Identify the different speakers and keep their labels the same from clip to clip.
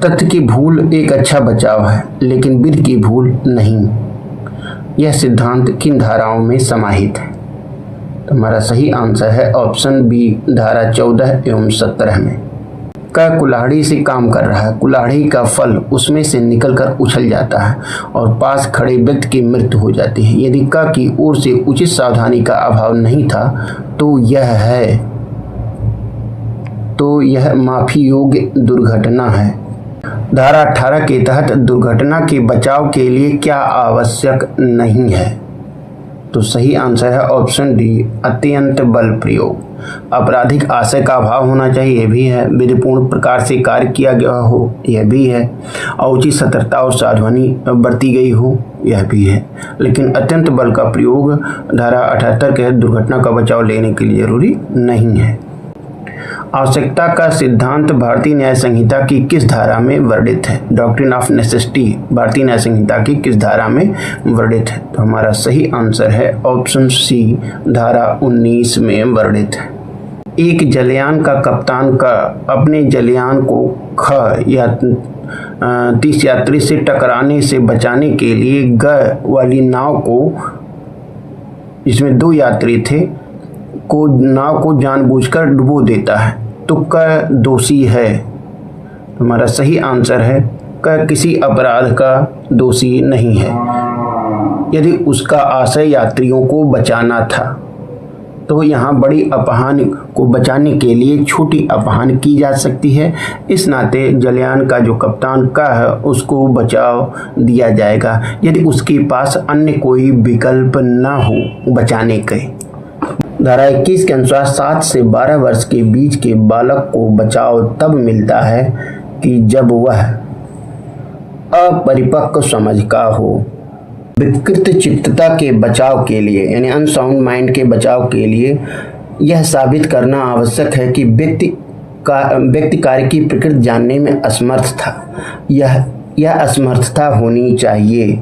Speaker 1: तथ्य की भूल एक अच्छा बचाव है, लेकिन विधि की भूल नहीं। यह सिद्धांत किन धाराओं में समाहित है? तो हमारा सही आंसर है ऑप्शन बी, धारा 14 एवं 17 में। का कुल्हाड़ी से काम कर रहा है, कुल्हाड़ी का फल उसमें से निकलकर उछल जाता है और पास खड़े व्यक्ति की मृत्यु हो जाती है। यदि का की ओर से उचित सावधानी का अभाव नहीं था तो यह माफी योग्य दुर्घटना है। धारा 18 के तहत दुर्घटना के बचाव के लिए क्या आवश्यक नहीं है? तो सही आंसर है ऑप्शन डी, अत्यंत बल प्रयोग। आपराधिक आशय का अभाव होना चाहिए, यह भी है। विधिपूर्ण प्रकार से कार्य किया गया हो, यह भी है। और उचित सतर्कता और सावधानी बरती गई हो, यह भी है। लेकिन अत्यंत बल का प्रयोग धारा 78 के दुर्घटना का बचाव लेने के लिए जरूरी नहीं है। आवश्यकता का सिद्धांत भारतीय न्याय संहिता की किस धारा में वर्णित है? डॉक्ट्रिन ऑफ नेसेसिटी भारतीय न्याय संहिता की किस धारा में वर्णित है? तो हमारा सही आंसर है ऑप्शन सी, धारा 19 में वर्णित है। एक जलयान का कप्तान का अपने जलयान को ख या 30 यात्री से टकराने से बचाने के लिए ग वाली नाव को, जिसमें 2 यात्री थे, को नाव को जानबूझकर डुबो देता है, तो क दोषी है। हमारा सही आंसर है क किसी अपराध का दोषी नहीं है। यदि उसका आशय यात्रियों को बचाना था तो यहाँ बड़ी अपहान को बचाने के लिए छोटी अपहान की जा सकती है। इस नाते जलयान का जो कप्तान का है उसको बचाव दिया जाएगा यदि उसके पास अन्य कोई विकल्प ना हो बचाने के। धारा 21 के अनुसार 7 से 12 वर्ष के बीच के बालक को बचाव तब मिलता है कि जब वह अपरिपक्व समझ का हो। विकृत चित्तता के बचाव के लिए यानी अनसाउंड माइंड के बचाव के लिए यह साबित करना आवश्यक है कि व्यक्ति कार्य की प्रकृति जानने में असमर्थ था। यह असमर्थता होनी चाहिए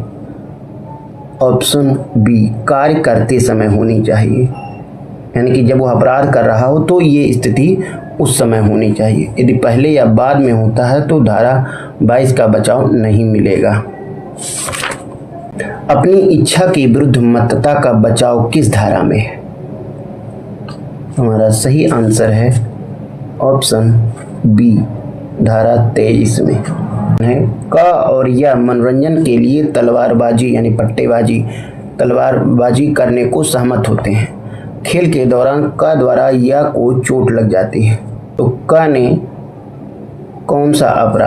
Speaker 1: ऑप्शन बी, कार्य करते समय होनी चाहिए, यानी कि जब वो अपराध कर रहा हो तो ये स्थिति उस समय होनी चाहिए। यदि पहले या बाद में होता है तो धारा 22 का बचाव नहीं मिलेगा। अपनी इच्छा के विरुद्ध मत्तता का बचाव किस धारा में है? हमारा सही आंसर है ऑप्शन बी, धारा 23 में है। का और या मनोरंजन के लिए तलवारबाजी यानी पट्टेबाजी तलवारबाजी करने को सहमत होते हैं। खेल के दौरान का द्वारा या को चोट लग जाती है, तो का ने कौन सा अपराध